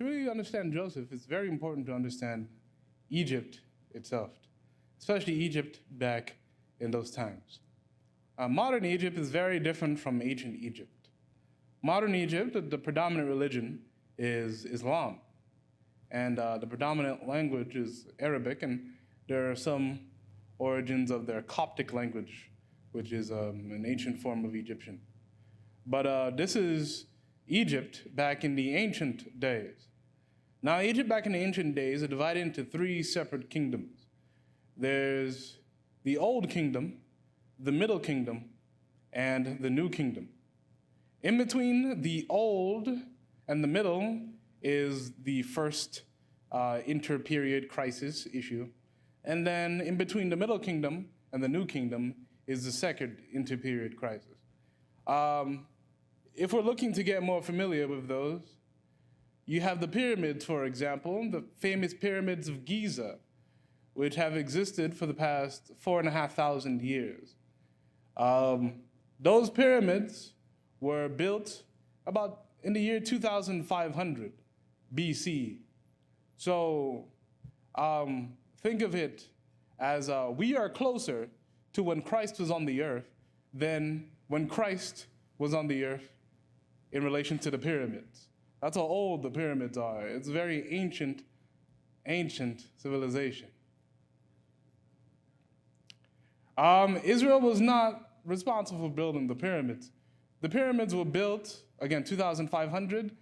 really understand Joseph, it's very important to understand Egypt itself, especially Egypt back in those times. Modern Egypt is very different from ancient Egypt. Modern Egypt, the predominant religion is Islam, and the predominant language is Arabic, and there are some origins of their Coptic language, which is an ancient form of Egyptian. But this is Egypt back in the ancient days. Now, Egypt back in the ancient days is divided into three separate kingdoms. There's the Old Kingdom, the Middle Kingdom, and the New Kingdom. In between the Old and the Middle is the first inter-period crisis issue. And then in between the Middle Kingdom and the New Kingdom is the second inter-period crisis. If we're looking to get more familiar with those, you have the pyramids, for example, the famous pyramids of Giza, which have existed for the past 4,500 years. Those pyramids were built about in the year 2500 BC. So think of it as we are closer to when Christ was on the earth than when Christ was on the earth in relation to the pyramids. That's how old the pyramids are. It's a very ancient civilization. Israel was not responsible for building the pyramids. The pyramids were built, again, 2500.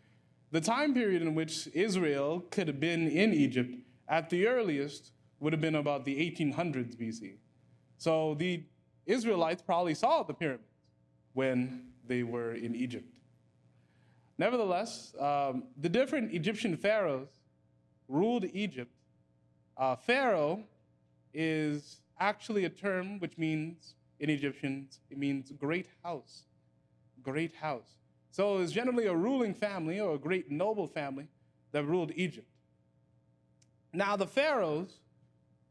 The time period in which Israel could have been in Egypt at the earliest would have been about the 1800s BC. So the Israelites probably saw the pyramids when they were in Egypt. Nevertheless, the different Egyptian pharaohs ruled Egypt. Pharaoh is actually a term which means, in Egyptians, it means great house. Great house. So it's generally a ruling family or a great noble family that ruled Egypt. Now, the pharaohs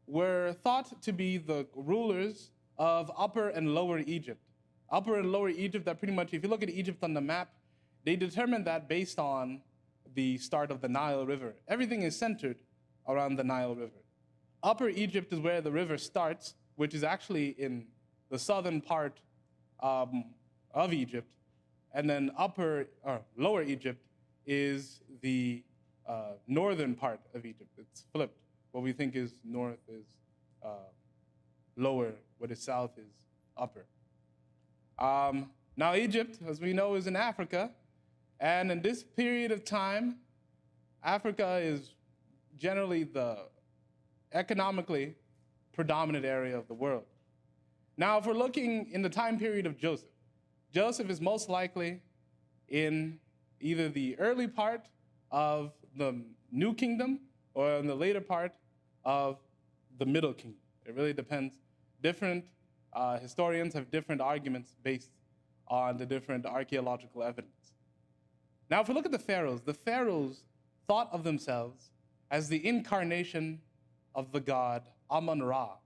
were thought to be the rulers of Upper and Lower Egypt. Upper and Lower Egypt, that pretty much, if you look at Egypt on the map, they determined that based on the start of the Nile River. Everything is centered around the Nile River. Upper Egypt is where the river starts, which is actually in the southern part of Egypt. And then Lower Egypt is the northern part of Egypt. It's flipped. What we think is north is lower, what is south is upper. Now Egypt, as we know, is in Africa. And in this period of time, Africa is generally the economically predominant area of the world. Now, if we're looking in the time period of Joseph, Joseph is most likely in either the early part of the New Kingdom or in the later part of the Middle Kingdom. It really depends. Different historians have different arguments based on the different archaeological evidence. Now, if we look at the pharaohs thought of themselves as the incarnation of the god Amun-Ra.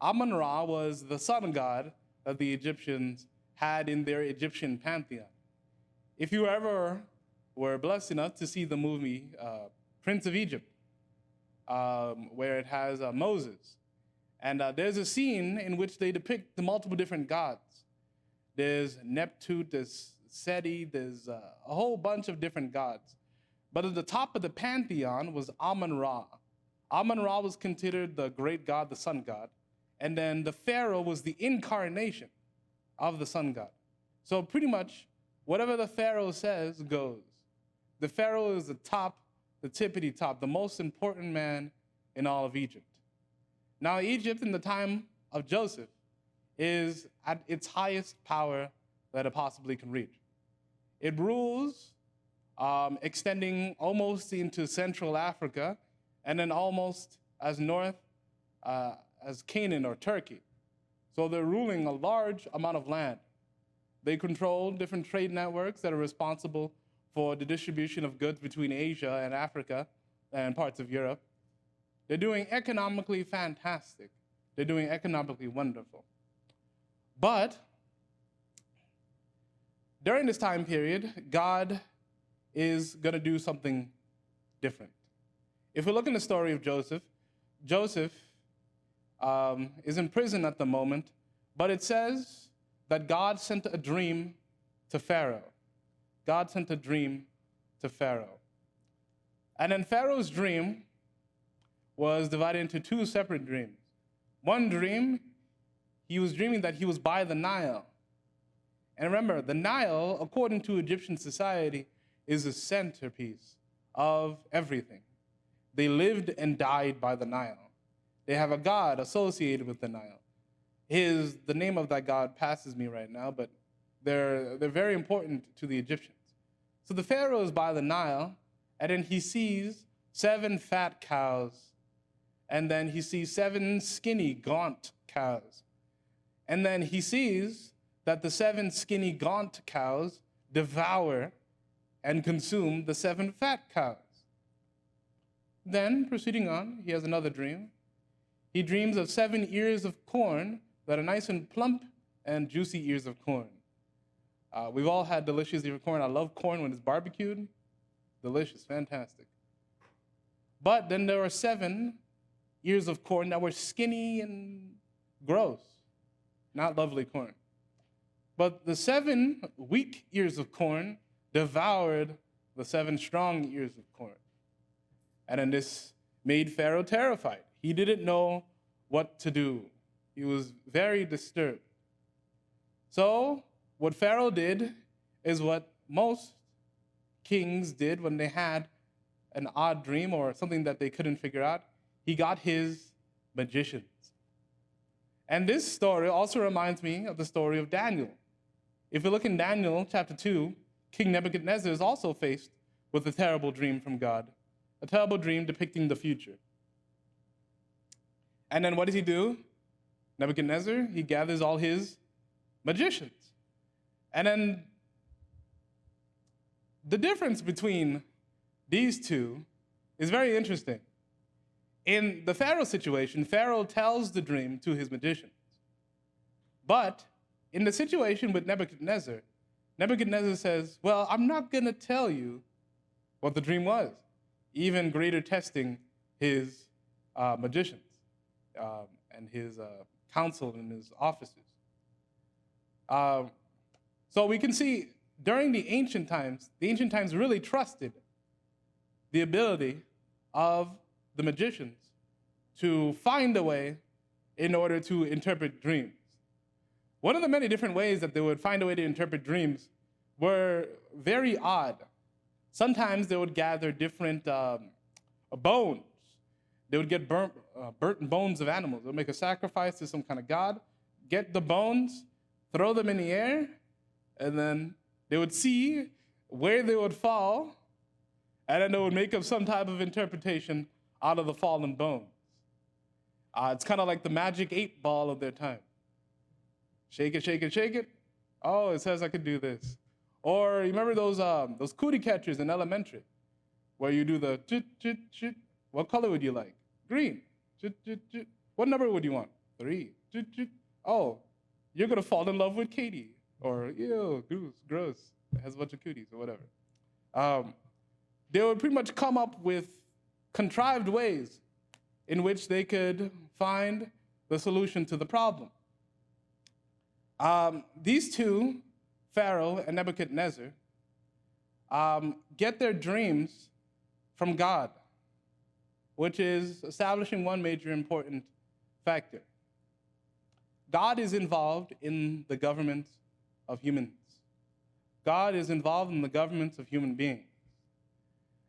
Amun-Ra was the sun god that the Egyptians had in their Egyptian pantheon. If you ever were blessed enough to see the movie Prince of Egypt, where it has Moses, and there's a scene in which they depict the multiple different gods. There's Neptune, there's Seti, there's a whole bunch of different gods. But at the top of the pantheon was Amun-Ra. Amun-Ra was considered the great god, the sun god. And then the pharaoh was the incarnation of the sun god. So pretty much whatever the pharaoh says goes. The pharaoh is the tippity top, the most important man in all of Egypt. Now Egypt in the time of Joseph is at its highest power that it possibly can reach. It rules extending almost into Central Africa and then almost as north as Canaan or Turkey. So they're ruling a large amount of land. They control different trade networks that are responsible for the distribution of goods between Asia and Africa and parts of Europe. They're doing economically fantastic. They're doing economically wonderful. But during this time period, God is going to do something different. If we look in the story of Joseph, Joseph is in prison at the moment, but it says that God sent a dream to Pharaoh. God sent a dream to Pharaoh. And then Pharaoh's dream was divided into two separate dreams. One dream, he was dreaming that he was by the Nile. And remember, the Nile, according to Egyptian society, is the centerpiece of everything. They lived and died by the Nile. They have a god associated with the Nile. The name of that god passes me right now, but they're very important to the Egyptians. So the Pharaoh is by the Nile, and then he sees 7 fat cows, and then he sees 7 skinny, gaunt cows. And then he sees that the 7 skinny, gaunt cows devour and consume the 7 fat cows. Then, proceeding on, he has another dream. He dreams of 7 ears of corn that are nice and plump and juicy ears of corn. We've all had delicious ears of corn. I love corn when it's barbecued. Delicious, fantastic. But then there were 7 ears of corn that were skinny and gross. Not lovely corn. But the 7 weak ears of corn devoured the 7 strong ears of corn. And then this made Pharaoh terrified. He didn't know what to do. He was very disturbed. So what Pharaoh did is what most kings did when they had an odd dream or something that they couldn't figure out. He got his magicians. And this story also reminds me of the story of Daniel. If you look in Daniel chapter 2, King Nebuchadnezzar is also faced with a terrible dream from God, a terrible dream depicting the future. And then what does he do? Nebuchadnezzar, he gathers all his magicians. And then the difference between these two is very interesting. In the Pharaoh situation, Pharaoh tells the dream to his magicians. But in the situation with Nebuchadnezzar, Nebuchadnezzar says, well, I'm not going to tell you what the dream was, even greater testing his magicians and his council and his officers. So we can see during the ancient times really trusted the ability of the magicians to find a way in order to interpret dreams. One of the many different ways that they would find a way to interpret dreams were very odd. Sometimes they would gather different bones. They would get burnt bones of animals. They would make a sacrifice to some kind of god, get the bones, throw them in the air, and then they would see where they would fall, and then they would make up some type of interpretation out of the fallen bones. It's kind of like the magic 8-ball of their time. Shake it, shake it, shake it. Oh, it says I could do this. Or you remember those cootie catchers in elementary, where you do the chit, chit, chit. What color would you like? Green. Chit, chit, chit. What number would you want? 3. Chit, chit. Oh, you're going to fall in love with Katie. Or, ew, gross. It has a bunch of cooties or whatever. They would pretty much come up with contrived ways in which they could find the solution to the problem. These two, Pharaoh and Nebuchadnezzar, get their dreams from God, which is establishing one major important factor. God is involved in the government of humans. God is involved in the governments of human beings.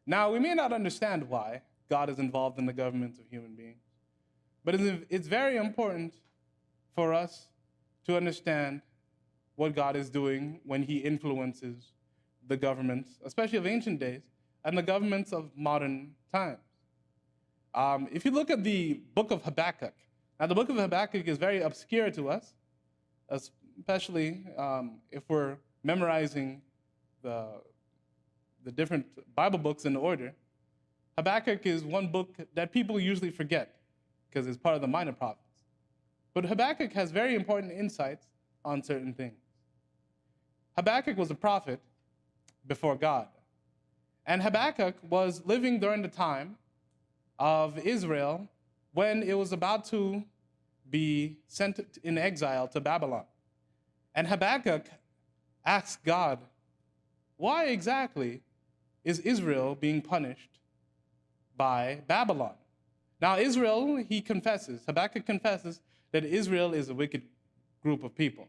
Now, we may not understand why God is involved in the governments of human beings, but it's very important for us to understand what God is doing when he influences the governments, especially of ancient days, and the governments of modern times. If you look at the book of Habakkuk, now the book of Habakkuk is very obscure to us, especially if we're memorizing the different Bible books in order. Habakkuk is one book that people usually forget because it's part of the minor prophets. But Habakkuk has very important insights on certain things. Habakkuk was a prophet before God. And Habakkuk was living during the time of Israel when it was about to be sent in exile to Babylon. And Habakkuk asked God, why exactly is Israel being punished by Babylon? Now Israel, Habakkuk confesses that Israel is a wicked group of people.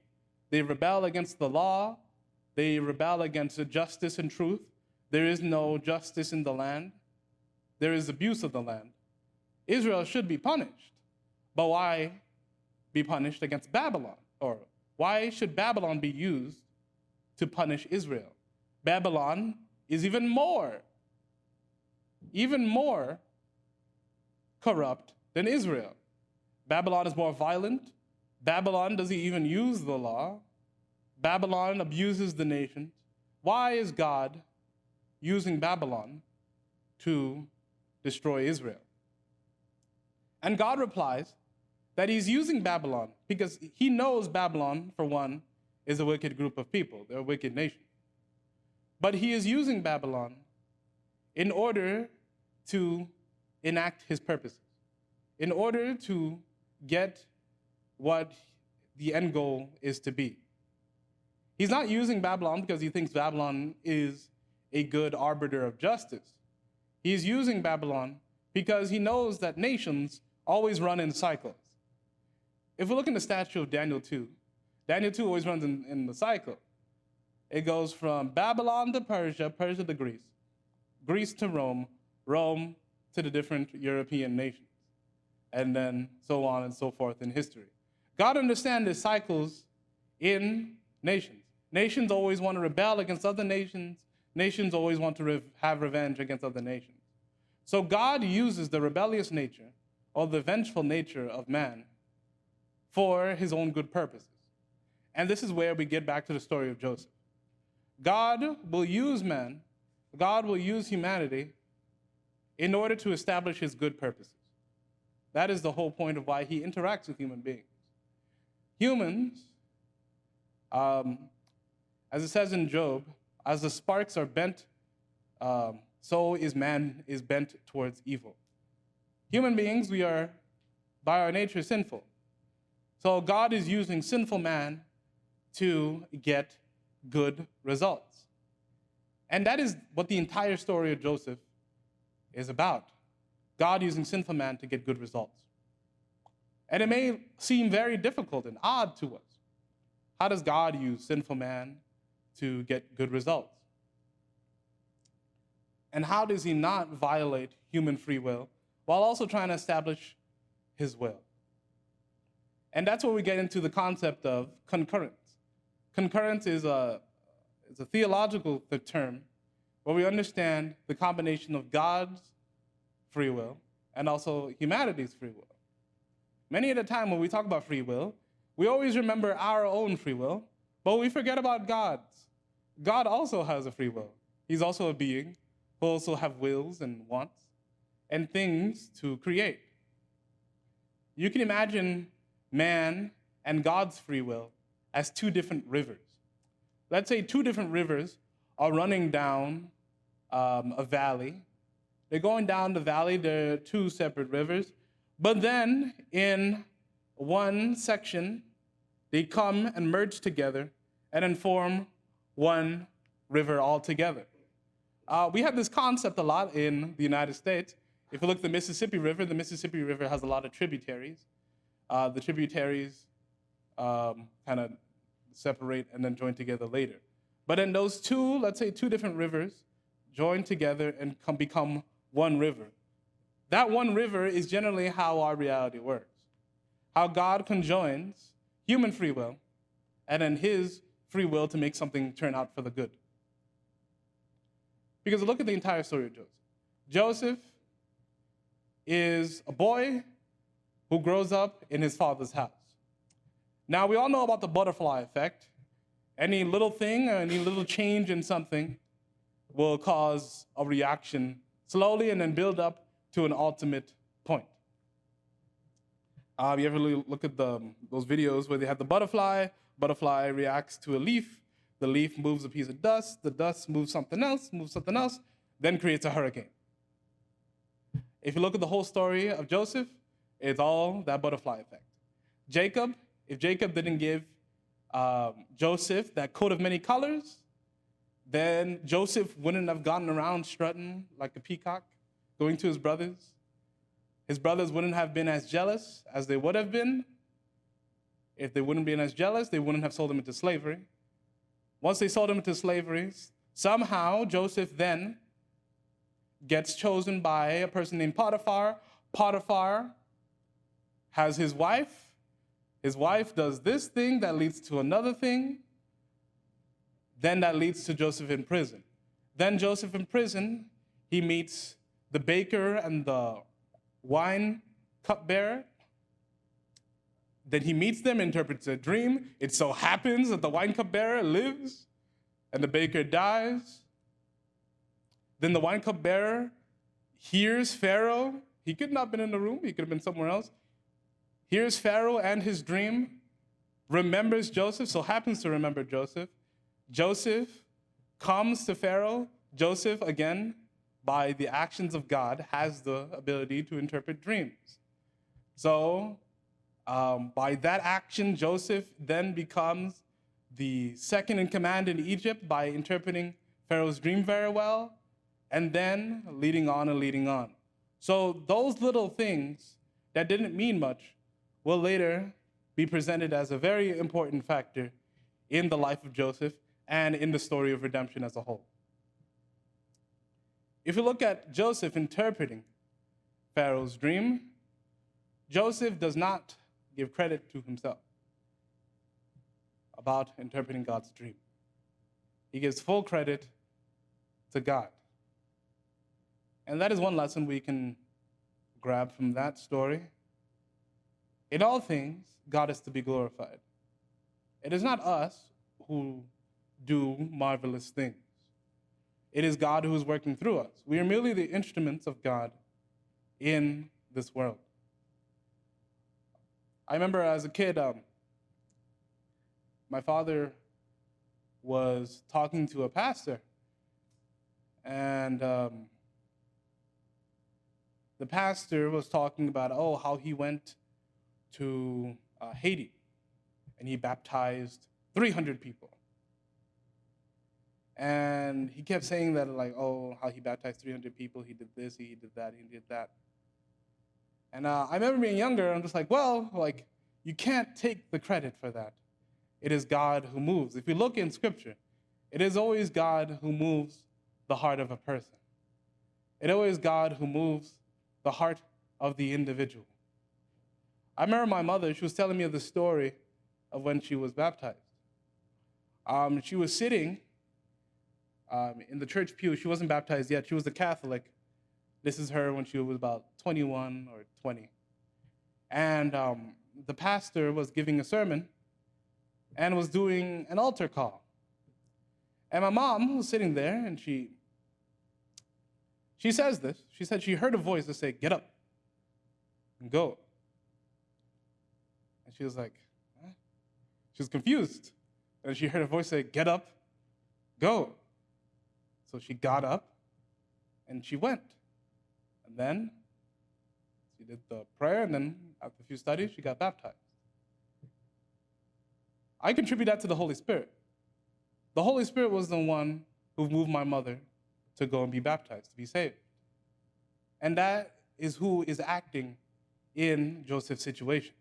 They rebel against the law. They rebel against justice and truth. There is no justice in the land. There is abuse of the land. Israel should be punished. But why be punished against Babylon? Or why should Babylon be used to punish Israel? Babylon is even more corrupt than Israel. Babylon is more violent. Babylon doesn't even use the law. Babylon abuses the nations. Why is God using Babylon to destroy Israel? And God replies that he's using Babylon because he knows Babylon, for one, is a wicked group of people. They're a wicked nation. But he is using Babylon in order to enact his purposes, in order to get what the end goal is to be. He's not using Babylon because he thinks Babylon is a good arbiter of justice. He's using Babylon because he knows that nations always run in cycles. If we look in the statue of Daniel 2, Daniel 2 always runs in the cycle. It goes from Babylon to Persia, Persia to Greece, Greece to Rome, Rome to the different European nations, and then so on and so forth in history. God understands the cycles in nations. Nations always want to rebel against other nations. Nations always want to have revenge against other nations. So God uses the rebellious nature or the vengeful nature of man for his own good purposes. And this is where we get back to the story of Joseph. God will use man, God will use humanity in order to establish his good purposes. That is the whole point of why he interacts with human beings. Humans, as it says in Job, as the sparks are bent, so is man is bent towards evil. Human beings, we are, by our nature, sinful. So God is using sinful man to get good results. And that is what the entire story of Joseph is about. God using sinful man to get good results. And it may seem very difficult and odd to us. How does God use sinful man to get good results? And how does he not violate human free will while also trying to establish his will? And that's where we get into the concept of concurrence. Concurrence is a theological term where we understand the combination of God's free will and also humanity's free will. Many of the time when we talk about free will, we always remember our own free will, but we forget about God's. God also has a free will. He's also a being who also have wills and wants and things to create. You can imagine man and God's free will as two different rivers. Let's say two different rivers are running down a valley. They're going down the valley. They're two separate rivers. But then in one section, they come and merge together and then form one river altogether. We have this concept a lot in the United States. If you look at the Mississippi River has a lot of tributaries. The tributaries kind of separate and then join together later. But then those two, let's say two different rivers, join together and become one river. That one river is generally how our reality works. How God conjoins human free will and then his free will to make something turn out for the good. Because look at the entire story of Joseph. Joseph is a boy who grows up in his father's house. Now, we all know about the butterfly effect. Any little thing or any little change in something will cause a reaction slowly and then build up to an ultimate point. You ever look at those videos where they have the butterfly reacts to a leaf, the leaf moves a piece of dust, the dust moves something else, then creates a hurricane. If you look at the whole story of Joseph, it's all that butterfly effect. Jacob, if Jacob didn't give Joseph that coat of many colors, then Joseph wouldn't have gotten around strutting like a peacock, going to his brothers. His brothers wouldn't have been as jealous as they would have been. If they wouldn't have been as jealous, they wouldn't have sold him into slavery. Once they sold him into slavery, somehow Joseph then gets chosen by a person named Potiphar. Potiphar has his wife. His wife does this thing that leads to another thing. Then that leads to Joseph in prison. Then Joseph in prison, he meets the baker and the wine cupbearer. Then he meets them, interprets a dream. It so happens that the wine cupbearer lives and the baker dies. Then the wine cupbearer hears Pharaoh. He could not have been in the room. He could have been somewhere else. Hears Pharaoh and his dream, remembers Joseph, so happens to remember Joseph. Joseph comes to Pharaoh. Joseph, again, by the actions of God, has the ability to interpret dreams. So by that action, Joseph then becomes the second in command in Egypt by interpreting Pharaoh's dream very well, and then leading on and leading on. So those little things that didn't mean much will later be presented as a very important factor in the life of Joseph and in the story of redemption as a whole. If you look at Joseph interpreting Pharaoh's dream, Joseph does not give credit to himself about interpreting God's dream. He gives full credit to God. And that is one lesson we can grab from that story. In all things, God is to be glorified. It is not us who do marvelous things. It is God who is working through us. We are merely the instruments of God in this world. I remember as a kid, my father was talking to a pastor, and the pastor was talking about, how he went to Haiti, and he baptized 300 people. And he kept saying that, how he baptized 300 people, he did this, he did that, he did that. And I remember being younger, I'm just you can't take the credit for that. It is God who moves. If you look in Scripture, it is always God who moves the heart of a person. It is always God who moves the heart of the individual. I remember my mother, she was telling me of the story of when she was baptized. She was sitting in the church pew. She wasn't baptized yet. She was a Catholic. This is her when she was about 21 or 20. And the pastor was giving a sermon and was doing an altar call. And my mom was sitting there, and she says this. She said she heard a voice that said, "Get up and go." And she was like, huh? She was confused. And she heard a voice say, "Get up, go." So she got up, and she went. And then she did the prayer, and then after a few studies, she got baptized. I contribute that to the Holy Spirit. The Holy Spirit was the one who moved my mother to go and be baptized, to be saved. And that is who is acting in Joseph's situation.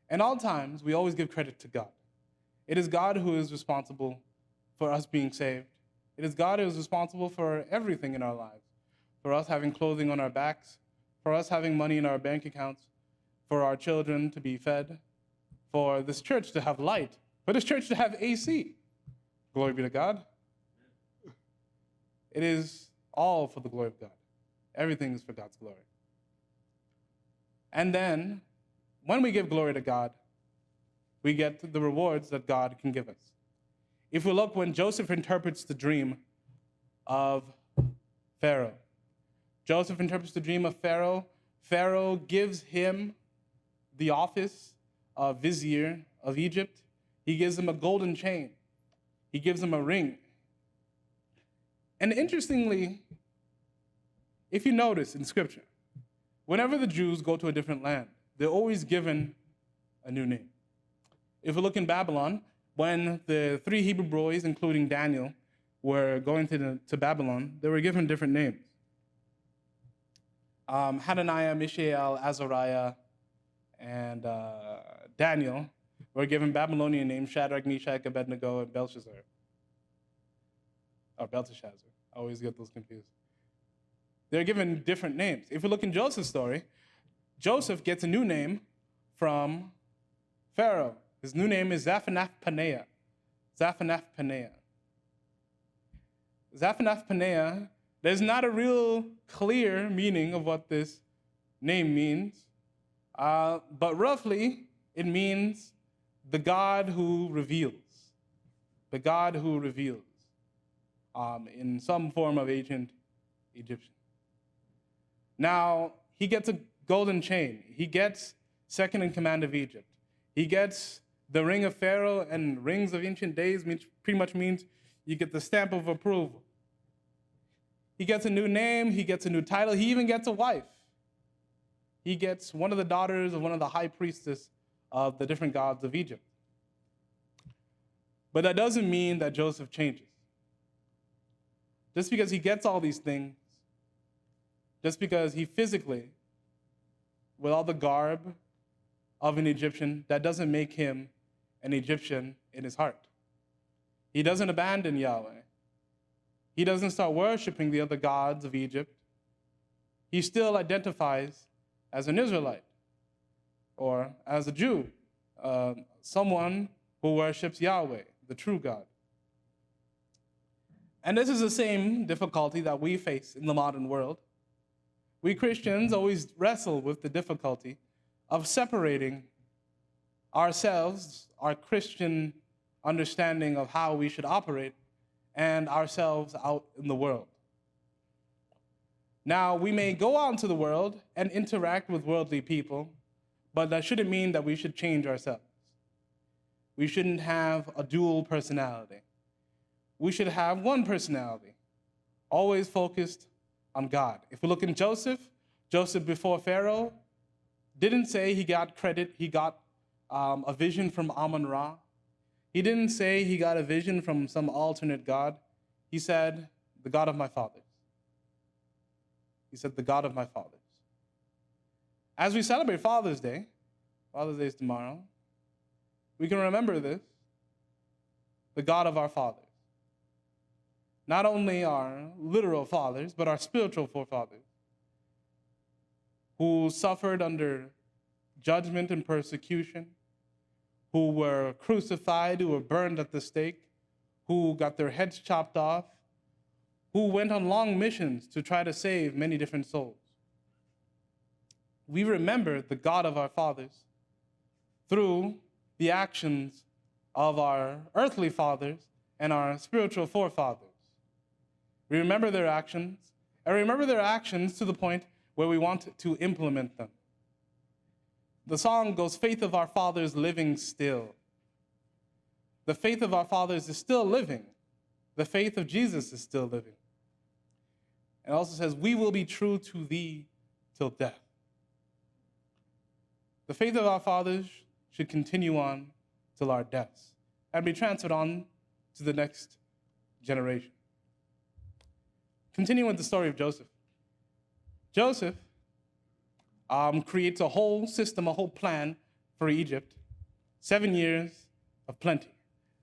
And all times, we always give credit to God. It is God who is responsible for us being saved. It is God who is responsible for everything in our lives, for us having clothing on our backs, for us having money in our bank accounts, for our children to be fed, for this church to have light, for this church to have AC. Glory be to God. It is all for the glory of God. Everything is for God's glory. And then, when we give glory to God, we get the rewards that God can give us. If we look when Joseph interprets the dream of Pharaoh. Joseph interprets the dream of Pharaoh. Pharaoh gives him the office of vizier of Egypt. He gives him a golden chain. He gives him a ring. And interestingly, If you notice in Scripture, whenever the Jews go to a different land, they're always given a new name. If we look in Babylon, when the 3 Hebrew boys, including Daniel, were going to Babylon, they were given different names. Hananiah, Mishael, Azariah, and Daniel were given Babylonian names: Shadrach, Meshach, Abednego, and Belshazzar. Or Belteshazzar. I always get those confused. They're given different names. If we look in Joseph's story, Joseph gets a new name from Pharaoh. His new name is Zaphanath-Paneah. Zaphanath-Paneah. Zaphanath-Paneah, there's not a real clear meaning of what this name means, but roughly it means the God who reveals. The God who reveals, in some form of ancient Egyptian. Now, he gets a golden chain. He gets second in command of Egypt. He gets the ring of Pharaoh, and rings of ancient days pretty much means you get the stamp of approval. He gets a new name. He gets a new title. He even gets a wife. He gets one of the daughters of one of the high priestess of the different gods of Egypt. But that doesn't mean that Joseph changes. Just because he gets all these things, just because he physically, with all the garb of an Egyptian, that doesn't make him an Egyptian in his heart. He doesn't abandon Yahweh. He doesn't start worshiping the other gods of Egypt. He still identifies as an Israelite or as a Jew, someone who worships Yahweh, the true God. And this is the same difficulty that we face in the modern world. We Christians always wrestle with the difficulty of separating ourselves, our Christian understanding of how we should operate, and ourselves out in the world. Now, we may go out into the world and interact with worldly people, but that shouldn't mean that we should change ourselves. We shouldn't have a dual personality. We should have one personality, always focused on God. If we look in Joseph before Pharaoh didn't say he got credit, he got a vision from Amun-Ra. He didn't say he got a vision from some alternate God. He said, the God of my fathers. He said, the God of my fathers. As we celebrate Father's Day is tomorrow, we can remember this, the God of our fathers. Not only our literal fathers, but our spiritual forefathers, who suffered under judgment and persecution, who were crucified, who were burned at the stake, who got their heads chopped off, who went on long missions to try to save many different souls. We remember the God of our fathers through the actions of our earthly fathers and our spiritual forefathers. We remember their actions, and remember their actions to the point where we want to implement them. The song goes, faith of our fathers living still. The faith of our fathers is still living. The faith of Jesus is still living. It also says, we will be true to thee till death. The faith of our fathers should continue on till our deaths and be transferred on to the next generation. Continuing with the story of Joseph. Joseph creates a whole system, a whole plan for Egypt, 7 years of plenty.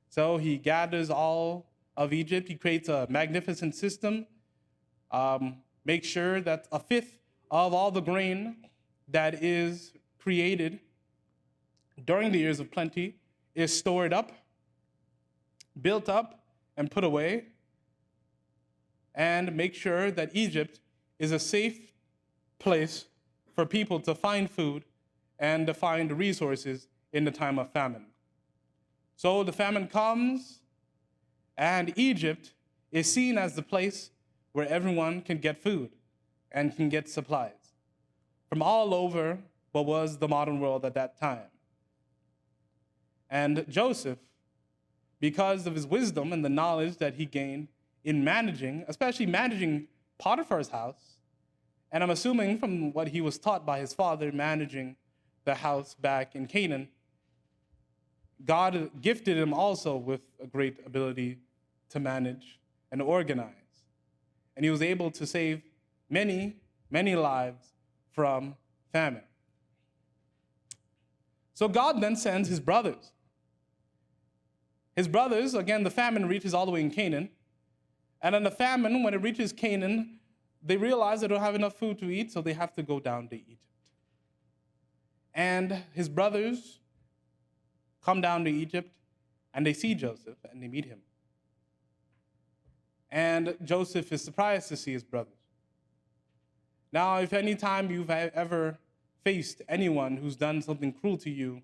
So he gathers all of Egypt. He creates a magnificent system, makes sure that a fifth of all the grain that is created during the years of plenty is stored up, built up, and put away, and make sure that Egypt is a safe place for people to find food and to find resources in the time of famine. So the famine comes, and Egypt is seen as the place where everyone can get food and can get supplies from all over what was the modern world at that time. And Joseph, because of his wisdom and the knowledge that he gained in managing, especially managing Potiphar's house, And I'm assuming from what he was taught by his father managing the house back in Canaan, God gifted him also with a great ability to manage and organize. And he was able to save many, many lives from famine. So God then sends his brothers. His brothers, again, the famine reaches all the way in Canaan. And then the famine, when it reaches Canaan, they realize they don't have enough food to eat, so they have to go down to Egypt. And his brothers come down to Egypt, and they see Joseph, and they meet him. And Joseph is surprised to see his brothers. Now, if any time you've ever faced anyone who's done something cruel to you,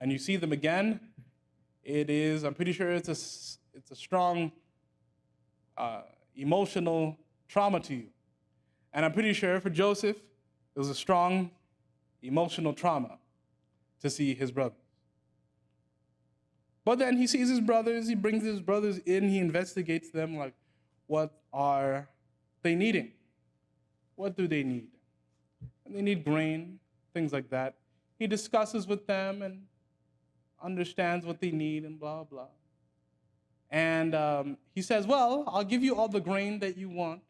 and you see them again, I'm pretty sure it's a strong emotional trauma to you. And I'm pretty sure for Joseph, it was a strong emotional trauma to see his brothers. But then he sees his brothers, he brings his brothers in, he investigates them, like, what are they needing? What do they need? And they need grain, things like that. He discusses with them and understands what they need and blah, blah. And he says, well, I'll give you all the grain that you want.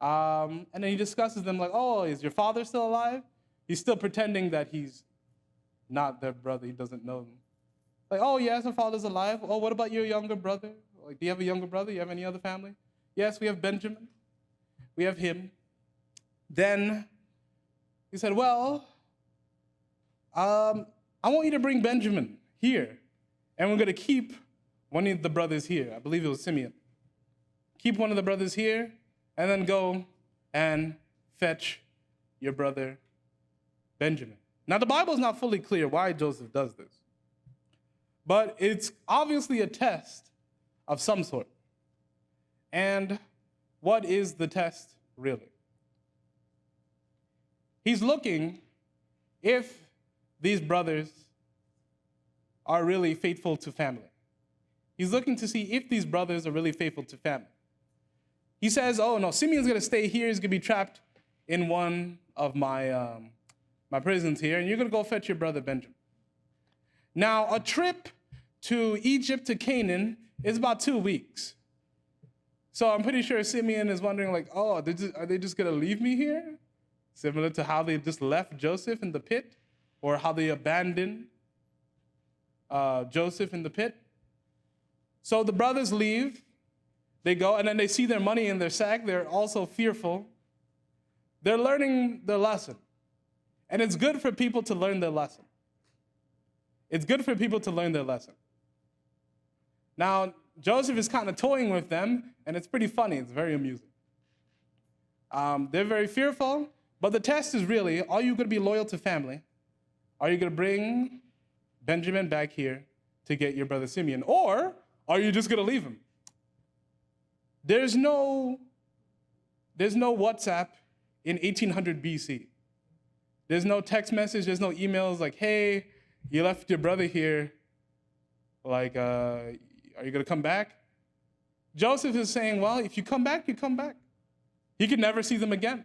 And then he discusses them like, oh, is your father still alive? He's still pretending that he's not their brother. He doesn't know them. Like, oh, yes, our father's alive. Oh, what about your younger brother? Like, do you have a younger brother? You have any other family? Yes, we have Benjamin. We have him. Then he said, well, I want you to bring Benjamin here. And we're going to keep one of the brothers here. I believe it was Simeon. Keep one of the brothers here, and then go and fetch your brother Benjamin. Now, the Bible is not fully clear why Joseph does this, but it's obviously a test of some sort. And what is the test, really? He's looking if these brothers are really faithful to family. He's looking to see if these brothers are really faithful to family. He says, oh, no, Simeon's going to stay here. He's going to be trapped in one of my prisons here, and you're going to go fetch your brother Benjamin. Now, a trip to Egypt, to Canaan, is about 2 weeks. So I'm pretty sure Simeon is wondering, like, oh, are they just going to leave me here? Similar to how they just left Joseph in the pit, or how they abandoned Joseph in the pit. So the brothers leave. They go, and then they see their money in their sack. They're also fearful. They're learning their lesson. And it's good for people to learn their lesson. It's good for people to learn their lesson. Now, Joseph is kind of toying with them, and it's pretty funny. It's very amusing. They're very fearful, but the test is really, are you going to be loyal to family? Are you going to bring Benjamin back here to get your brother Simeon? Or are you just going to leave him? There's no WhatsApp in 1800 BC. There's no text message. There's no emails like, hey, you left your brother here. Like, are you going to come back? Joseph is saying, well, if you come back, you come back. He could never see them again.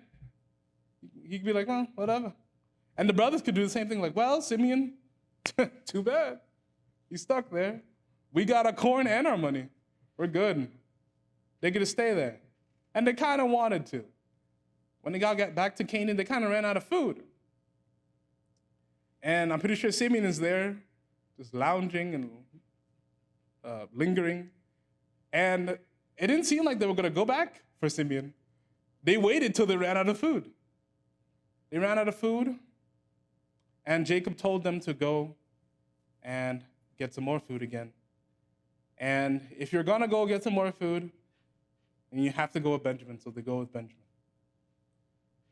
He could be like, well, whatever. And the brothers could do the same thing, like, well, Simeon, too bad. He's stuck there. We got our corn and our money. We're good. They're going to stay there. And they kind of wanted to. When they got back to Canaan, they kind of ran out of food. And I'm pretty sure Simeon is there, just lounging and lingering. And it didn't seem like they were going to go back for Simeon. They waited till they ran out of food. They ran out of food, and Jacob told them to go and get some more food again. And if you're going to go get some more food, and you have to go with Benjamin, so they go with Benjamin.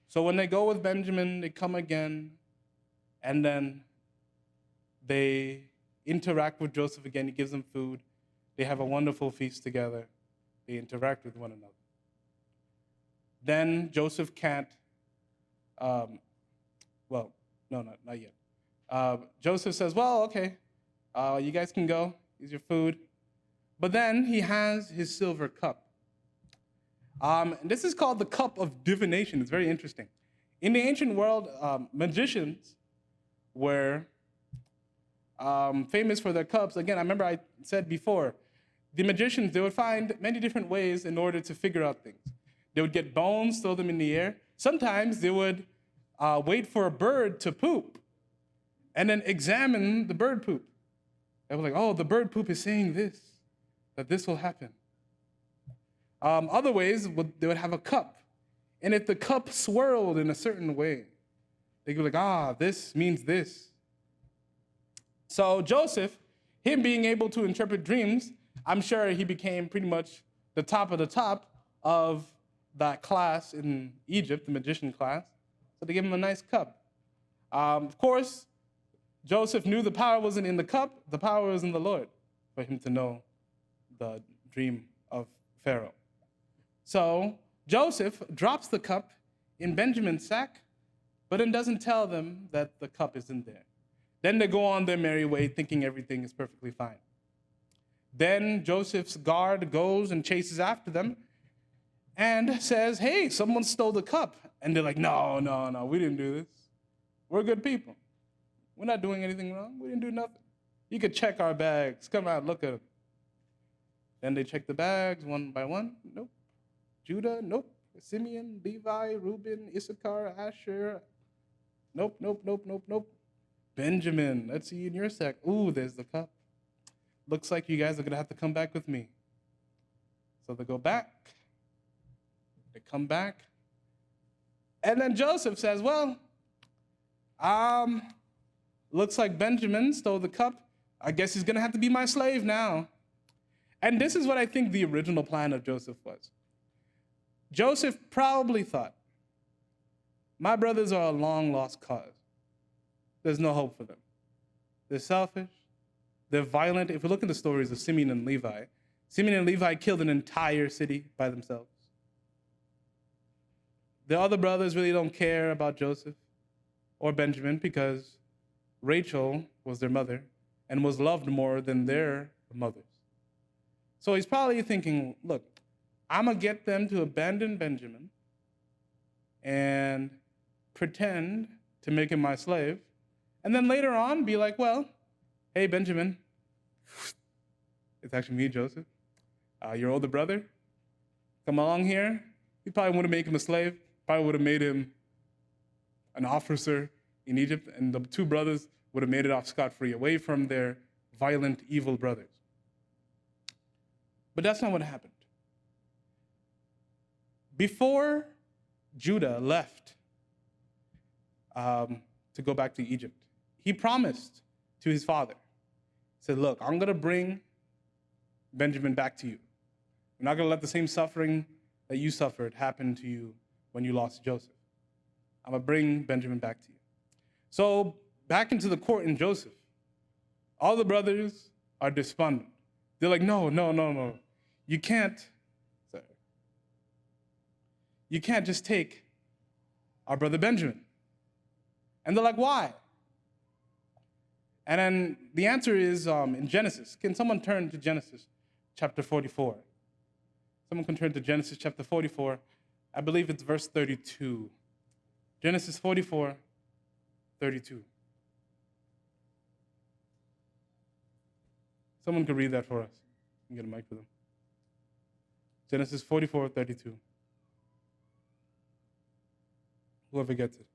So when they go with Benjamin, they come again, and then they interact with Joseph again. He gives them food. They have a wonderful feast together. They interact with one another. Then Joseph can't, not yet. Joseph says, well, okay, you guys can go. Here's your food. But then he has his silver cup. And this is called the cup of divination. It's very interesting. In the ancient world, magicians were famous for their cups. Again, I remember I said before, the magicians, they would find many different ways in order to figure out things. They would get bones, throw them in the air. Sometimes they would wait for a bird to poop and then examine the bird poop. They were like, oh, the bird poop is saying this, that this will happen. Other ways, they would have a cup. And if the cup swirled in a certain way, they could be like, this means this. So Joseph, him being able to interpret dreams, I'm sure he became pretty much the top of the top of that class in Egypt, the magician class. So they gave him a nice cup. Of course, Joseph knew the power wasn't in the cup, the power was in the Lord for him to know the dream of Pharaoh. So Joseph drops the cup in Benjamin's sack, but then doesn't tell them that the cup isn't there. Then they go on their merry way thinking everything is perfectly fine. Then Joseph's guard goes and chases after them and says, hey, someone stole the cup. And they're like, no, we didn't do this. We're good people. We're not doing anything wrong. We didn't do nothing. You could check our bags. Come out, look at them. Then they check the bags one by one. Nope. Judah, nope. Simeon, Levi, Reuben, Issachar, Asher. Nope. Benjamin, let's see in your sack. Ooh, there's the cup. Looks like you guys are going to have to come back with me. So they go back. They come back. And then Joseph says, well, looks like Benjamin stole the cup. I guess he's going to have to be my slave now. And this is what I think the original plan of Joseph was. Joseph probably thought, my brothers are a long-lost cause. There's no hope for them. They're selfish. They're violent. If we look at the stories of Simeon and Levi killed an entire city by themselves. The other brothers really don't care about Joseph or Benjamin because Rachel was their mother and was loved more than their mothers. So he's probably thinking, look, I'm going to get them to abandon Benjamin and pretend to make him my slave. And then later on be like, well, hey, Benjamin, it's actually me, Joseph, your older brother. Come along here. He probably wouldn't make him a slave. Probably would have made him an officer in Egypt. And the two brothers would have made it off scot-free, away from their violent, evil brothers. But that's not what happened. Before Judah left to go back to Egypt, he promised to his father, he said, look, I'm going to bring Benjamin back to you. I'm not going to let the same suffering that you suffered happen to you when you lost Joseph. I'm going to bring Benjamin back to you. So back into the court in Joseph, all the brothers are despondent. They're like, no. You can't just take our brother Benjamin. And they're like, why? And then the answer is in Genesis. Can someone turn to Genesis chapter 44? Someone can turn to Genesis chapter 44. I believe it's verse 32. Genesis 44, 32. Someone could read that for us. You can get a mic for them. Genesis 44, 32. Whoever gets it.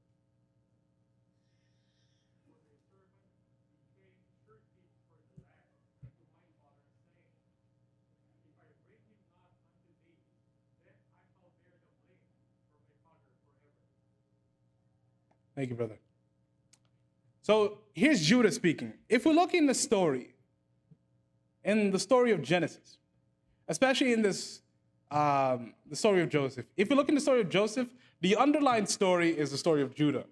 Thank you, brother. So here's Judah speaking. If we look in the story of Genesis, especially in this, the story of Joseph, if you look in the story of Joseph, the underlying story is the story of Judah.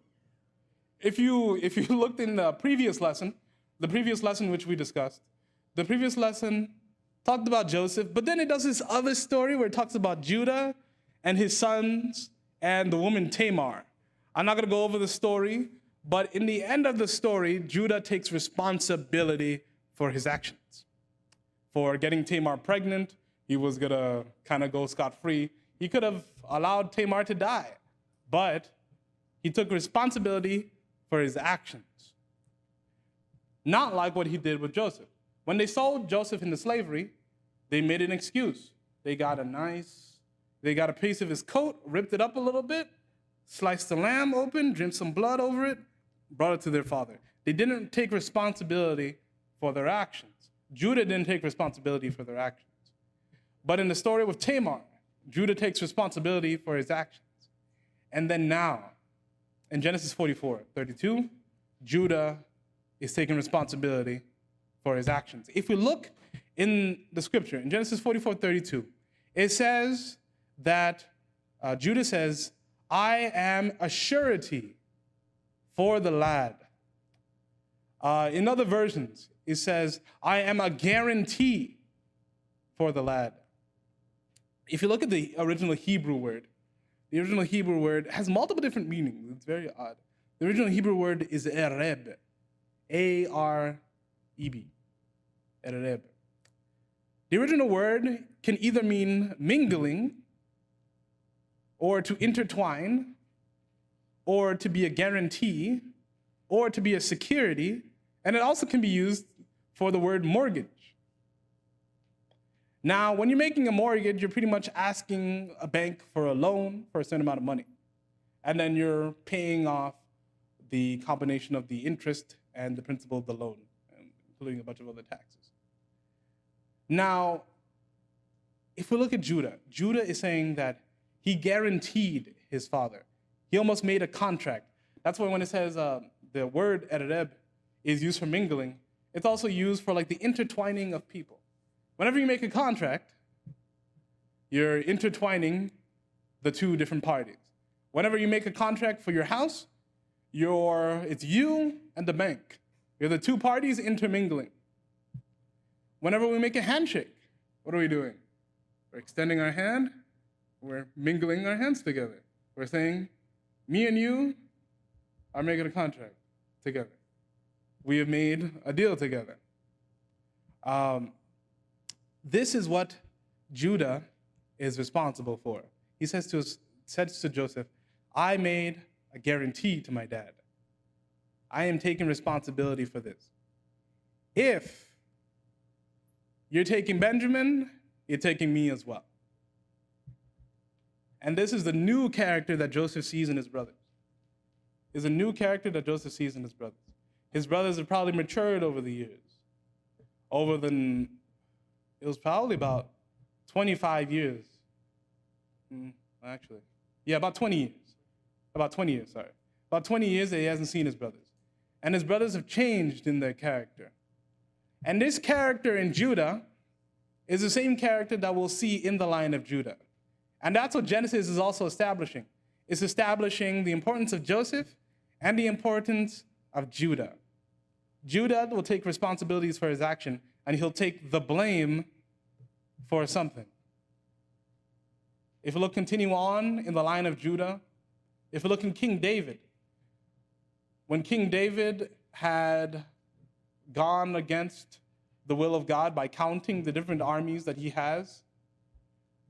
If you looked in the previous lesson which we discussed, the previous lesson talked about Joseph, but then it does this other story where it talks about Judah and his sons and the woman Tamar. I'm not going to go over the story, but in the end of the story, Judah takes responsibility for his actions. For getting Tamar pregnant, he was going to kind of go scot-free. He could have allowed Tamar to die, but he took responsibility for his actions. Not like what he did with Joseph. When they sold Joseph into slavery, they made an excuse. They got a piece of his coat, ripped it up a little bit, sliced the lamb open, dripped some blood over it, brought it to their father. They didn't take responsibility for their actions. Judah didn't take responsibility for their actions. But in the story with Tamar, Judah takes responsibility for his actions. And then now, in Genesis 44:32, Judah is taking responsibility for his actions. If we look in the scripture, in Genesis 44:32, it says that Judah says, I am a surety for the lad. In other versions, it says, I am a guarantee for the lad. If you look at the original Hebrew word has multiple different meanings. It's very odd. The original Hebrew word is ereb, A-R-E-B, ereb. The original word can either mean mingling, or to intertwine, or to be a guarantee, or to be a security, and it also can be used for the word mortgage. Now, when you're making a mortgage, you're pretty much asking a bank for a loan for a certain amount of money. And then you're paying off the combination of the interest and the principal of the loan, including a bunch of other taxes. Now, if we look at Judah is saying that he guaranteed his father. He almost made a contract. That's why when it says the word ereb is used for mingling, it's also used for like the intertwining of people. Whenever you make a contract, you're intertwining the two different parties. Whenever you make a contract for your house, it's you and the bank. You're the two parties intermingling. Whenever we make a handshake, what are we doing? We're extending our hand, we're mingling our hands together. We're saying, me and you are making a contract together. We have made a deal together. This is what Judah is responsible for. He says to Joseph, I made a guarantee to my dad. I am taking responsibility for this. If you're taking Benjamin, you're taking me as well. And this is the new character that Joseph sees in his brothers. Is a new character that Joseph sees in his brothers. His brothers have probably matured over the years. It was probably about 25 years. About 20 years. About 20 years that he hasn't seen his brothers. And his brothers have changed in their character. And this character in Judah is the same character that we'll see in the line of Judah. And that's what Genesis is also establishing. It's establishing the importance of Joseph and the importance of Judah. Judah will take responsibilities for his action, and he'll take the blame for something. If we continue on in the line of Judah, if we look in King David, when King David had gone against the will of God by counting the different armies that he has,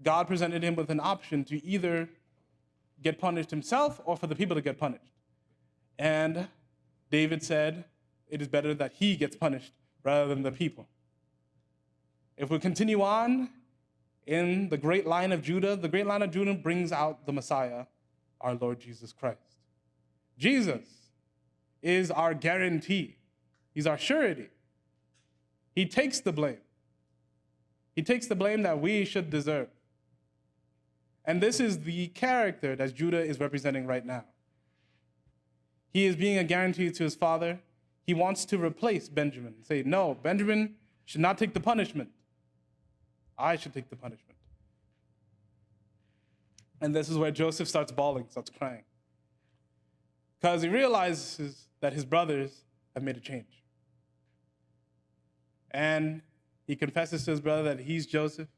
God presented him with an option to either get punished himself or for the people to get punished. And David said, it is better that he gets punished rather than the people. If we continue on in the great line of Judah, the great line of Judah brings out the Messiah, our Lord Jesus Christ. Jesus is our guarantee. He's our surety. He takes the blame. He takes the blame that we should deserve. And this is the character that Judah is representing right now. He is being a guarantee to his father. He wants to replace Benjamin. Say, no, Benjamin should not take the punishment. I should take the punishment. And this is where Joseph starts bawling, starts crying. Because he realizes that his brothers have made a change. And he confesses to his brother that he's Joseph.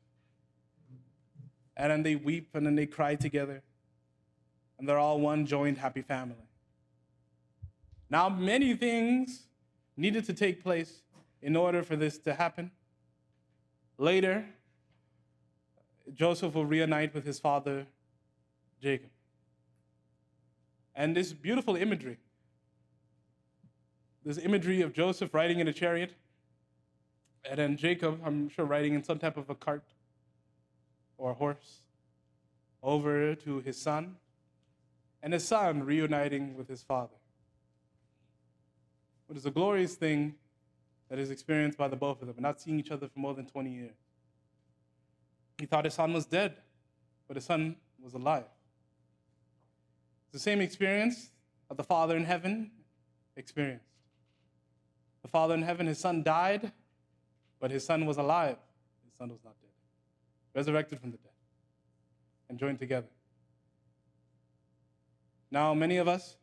And then they weep and then they cry together. And they're all one joined happy family. Now, many things needed to take place in order for this to happen. Later, Joseph will reunite with his father, Jacob. And this beautiful imagery, this imagery of Joseph riding in a chariot, and then Jacob, I'm sure, riding in some type of a cart or a horse, over to his son, and his son reuniting with his father. It is a glorious thing that is experienced by the both of them, not seeing each other for more than 20 years. He thought his son was dead, but his son was alive. It's the same experience that the Father in heaven experienced. The Father in heaven, his son died, but his son was alive. His son was not dead. Resurrected from the dead and joined together. Now, many of us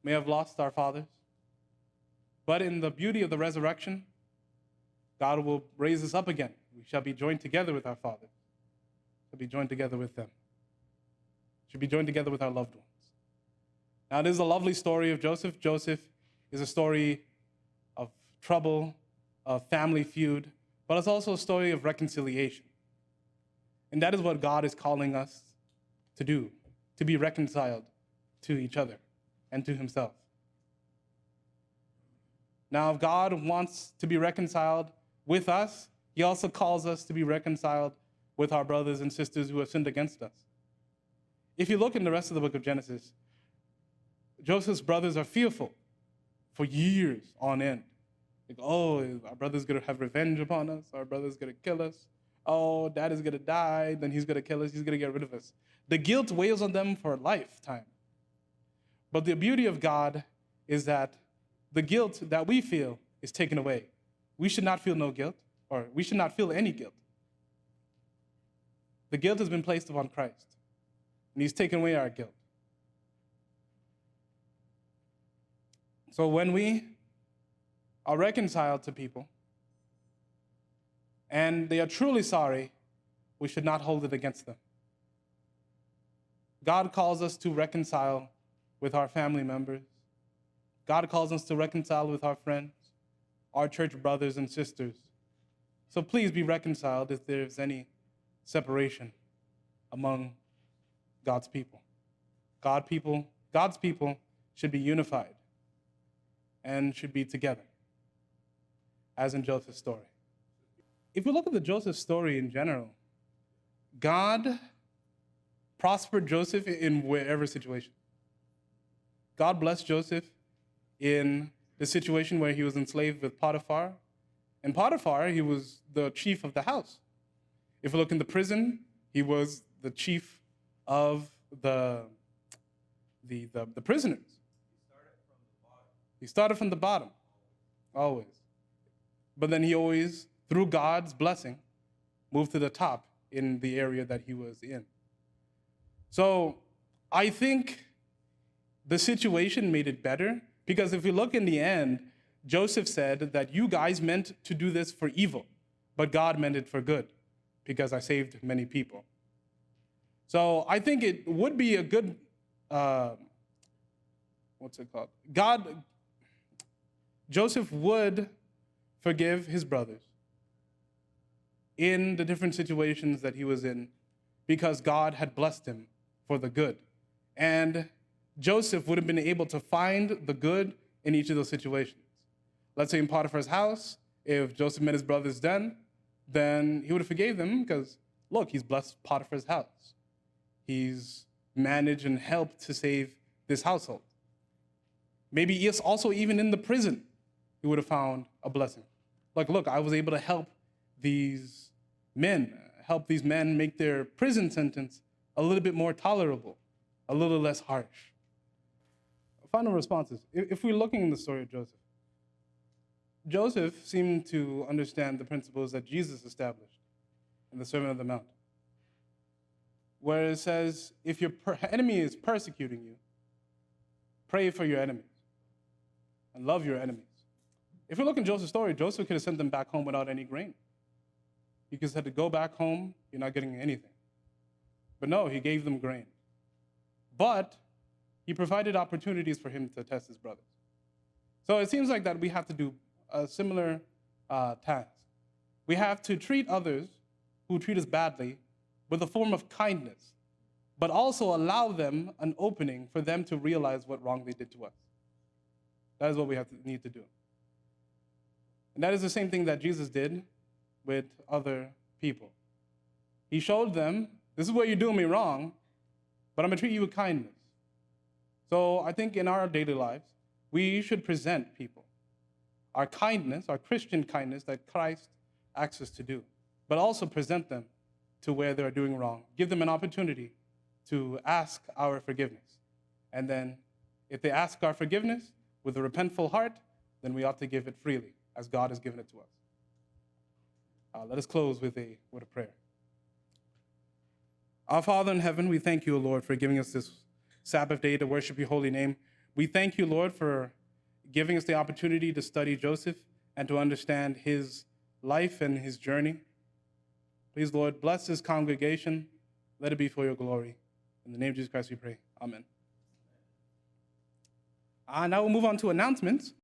may have lost our fathers, but in the beauty of the resurrection, God will raise us up again. We shall be joined together with our fathers. We shall be joined together with them. We shall be joined together with our loved ones. Now, it is a lovely story of Joseph. Joseph is a story of trouble, of family feud, but it's also a story of reconciliation. And that is what God is calling us to do, to be reconciled to each other and to himself. Now, if God wants to be reconciled with us, he also calls us to be reconciled with our brothers and sisters who have sinned against us. If you look in the rest of the book of Genesis, Joseph's brothers are fearful for years on end. Like, oh, our brother's going to have revenge upon us. Our brother's going to kill us. Oh, dad is going to die. Then he's going to kill us. He's going to get rid of us. The guilt weighs on them for a lifetime. But the beauty of God is that the guilt that we feel is taken away. We should not feel no guilt, or we should not feel any guilt. The guilt has been placed upon Christ, and he's taken away our guilt. So when we are reconciled to people, and they are truly sorry, we should not hold it against them. God calls us to reconcile with our family members. God calls us to reconcile with our friends, our church brothers and sisters. So please be reconciled if there's any separation among God's people. God's people should be unified and should be together, as in Joseph's story. If we look at the Joseph story in general, God prospered Joseph in whatever situation. God blessed Joseph in the situation where he was enslaved with Potiphar. And Potiphar, he was the chief of the house. If we look in the prison, he was the chief of the prisoners. He started from the bottom, always. But then he always, through God's blessing, moved to the top in the area that he was in. So I think the situation made it better, because if we look in the end, Joseph said that you guys meant to do this for evil, but God meant it for good, because I saved many people. So I think it would be a good, Joseph would forgive his brothers in the different situations that he was in, because God had blessed him for the good. And Joseph would have been able to find the good in each of those situations. Let's say in Potiphar's house, if Joseph met his brothers then he would have forgave them, because, look, he's blessed Potiphar's house. He's managed and helped to save this household. Maybe yes, also even in the prison, he would have found a blessing. Like, look, I was able to help these men make their prison sentence a little bit more tolerable, a little less harsh. Final responses. If we're looking in the story of Joseph, Joseph seemed to understand the principles that Jesus established in the Sermon on the Mount, where it says, if your enemy is persecuting you, pray for your enemies and love your enemies. If we look in Joseph's story, Joseph could have sent them back home without any grain. He could have said to go back home, you're not getting anything. But no, he gave them grain. But he provided opportunities for him to test his brothers. So it seems like that we have to do a similar task. We have to treat others who treat us badly with a form of kindness, but also allow them an opening for them to realize what wrong they did to us. That is what we need to do. And that is the same thing that Jesus did with other people. He showed them, this is where you're doing me wrong, but I'm going to treat you with kindness. So I think in our daily lives, we should present people our kindness, our Christian kindness that Christ asks us to do, but also present them to where they're doing wrong. Give them an opportunity to ask our forgiveness. And then if they ask our forgiveness with a repentful heart, then we ought to give it freely as God has given it to us. Let us close with a prayer. Our Father in heaven, we thank you, O Lord, for giving us this Sabbath day to worship your holy name. We thank you, Lord, for giving us the opportunity to study Joseph and to understand his life and his journey. Please, Lord, bless this congregation. Let it be for your glory. In the name of Jesus Christ we pray. Amen. Now we'll move on to announcements.